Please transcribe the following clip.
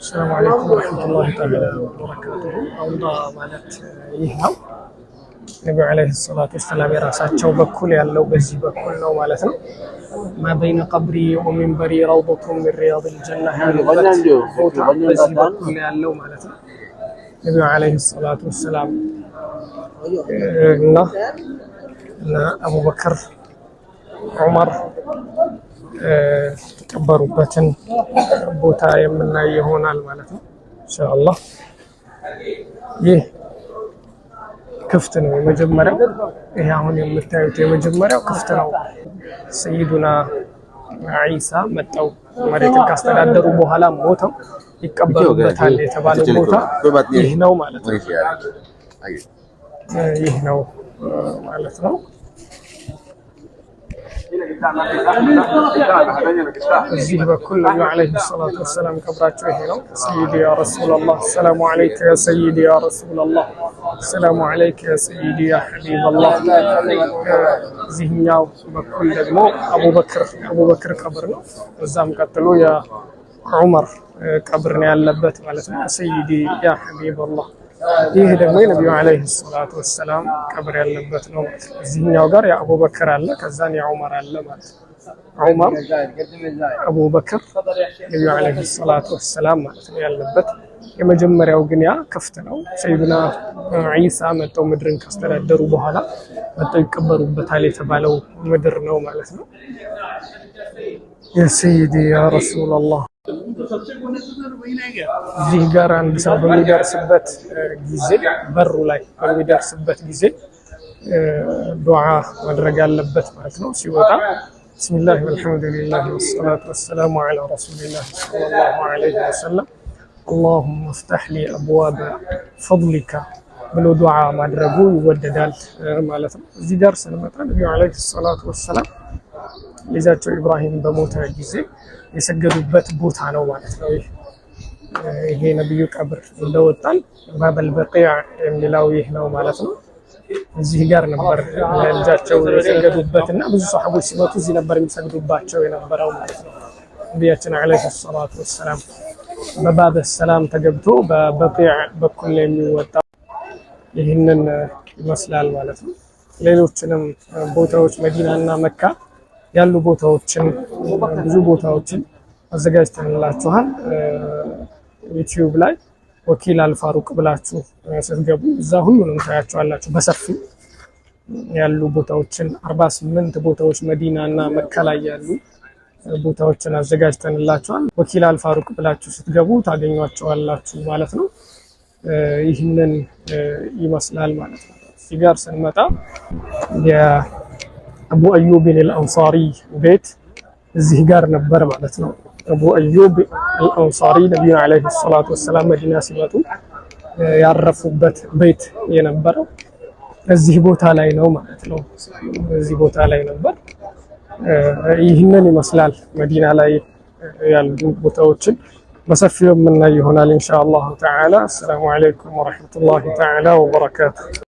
السلام عليكم ورحمة الله تعالى وبركاته. أوضاع مالت يهنو النبي عليه الصلاة والسلام يراساتشو بكل يالو بزي بكل نو مالتنا ما بين قبري ومنبري روضة من رياض الجنة بزي بكل يالو مالتنا النبي عليه الصلاة والسلام أبو بكر عمر ተቀበሩበትን ቦታ የምናይ ይሆናል ማለት ነው ኢንሻአላህ። ይህ ክፍት ነው የመጀመሪያው። ይሄ አሁን የምታዩት የመጀመሪያው ክፍት ነው። ሰይዱና ዒሳ መጣው መሬትን ካስተዳደሩ በኋላ ሞተው ይቀበሩበታል የተባለው ቦታ ይህ ነው ማለት ነው። ይህ ነው ማለት ነው። الزيه بكل النبي عليه الصلاة والسلام كبراتشو هنا سيدي يا رسول الله السلام عليك يا سيدي يا رسول الله السلام عليك يا سيدي يا حبيب الله. زيهنياو بكل دمو أبو بكر كبرنا الزام قتلوا يا عمر كبرنا ያለበት ማለት ነው سيدي يا حبيب الله. ይህ ደግሞ ነብዩ አለይሂ ሰላቱ ወሰለም ቀብር ያለበት ነው። እዚህኛው ጋር ያ አቡበከር አለ ከዛን ያ ዑመር አለ ማለት ነው። ዑመር አቡበከር ነብዩ አለይሂ ሰላቱ ወሰለም ማለት ነው ያለበት። የመጀመሪያው ግን ያ ክፍት ነው። ሰይዱና ዒሳ መጥተው ምድርን ካስተዳደሩ በኋላ መጥተው ይቀበሩበታል የተባለው ምድር ነው ማለት ነው። ያ ሰይዲ ያ ረሱላህ እዚህ ጋር አንድ ሰው በሚደርስበት ጊዜ በሩ ላይ በሚደርስበት ጊዜ ዱዓ ማድረግ አለበት ማለት ነው። ሲወጣ ቢስሚላህ ወልሐምዱሊላህ ወሰላቱ ወሰላሙ ዐላ ረሱሊላህ ሰለላሁ ዐለይሂ ወሰለም اللهم افتح لي ابواب فضلك ብሎ ዱዓ ማድረጉ ይወደዳል ማለት ነው። እዚህ ጋር ስንመጣ ነብዩ አለይሂ ሰላቱ ወሰላም ልጃቸው ኢብራሂም በሞተ ጊዜ የሰገዱበት ቦታ ነው ማለት ነው። ይሄ ነብዩ ቀብር እንደወጣን ባበል በቂዕ የሚለው ይህ ነው ማለት ነው። እዚህ ጋር ነበር ልጃቸው የሰገዱበትና ብዙ ሱሐቦች ሲመጡ እዚህ ነበር የሚሰግዱባቸው የነበረው ማለት ነው። ነብያችን አለይሂ ሰላቱ ወሰላም በባበ ሰላም ተገብቶ በበቂዕ በኩል የሚወጣ ይህንን ይመስላል ማለት ነው። ሌሎችንም ቦታዎች መዲናና መካ ያሉ ቦታዎችን ብዙ ቦታዎችን አዘጋጅተንላችኋል። ዩቲዩብ ላይ ወኪል አልፋሩቅ ብላችሁ ስትገቡ እዛ ሁሉንም ታያችኋላችሁ። በሰፊው ያሉ ቦታዎችን 48 ቦታዎች መዲናና መካ ላይ ያሉ ቦታዎችን አዘጋጅተንላችኋል። ወኪል አልፋሩቅ ብላችሁ ስትገቡ ታገኟቸዋላችሁ ማለት ነው። ይህንን ይመስላል ማለት ነው። እዚህ ጋር ስንመጣ አቡ አዩብ አልአንሳሪ ቤት እዚህ ጋር ነበር ማለት ነው። አቡ አዩብ አልአንሳሪ ነብዩ አለይሂ ሰላቱ ወሰለም መዲና ሲመጡ ያረፉበት ቤት የነበረው እዚህ ቦታ ላይ ነው ማለት ነው። እዚህ ቦታ ላይ ነበር። ይህንን ይመስላል መዲና ላይ ያሉ ቦታዎችን በሰፊው የምናይ ይሆናል ኢንሻአላህ ተዓላ። አሰላሙ አለይኩም ወራህመቱላሂ ተዓላ ወበረካቱ።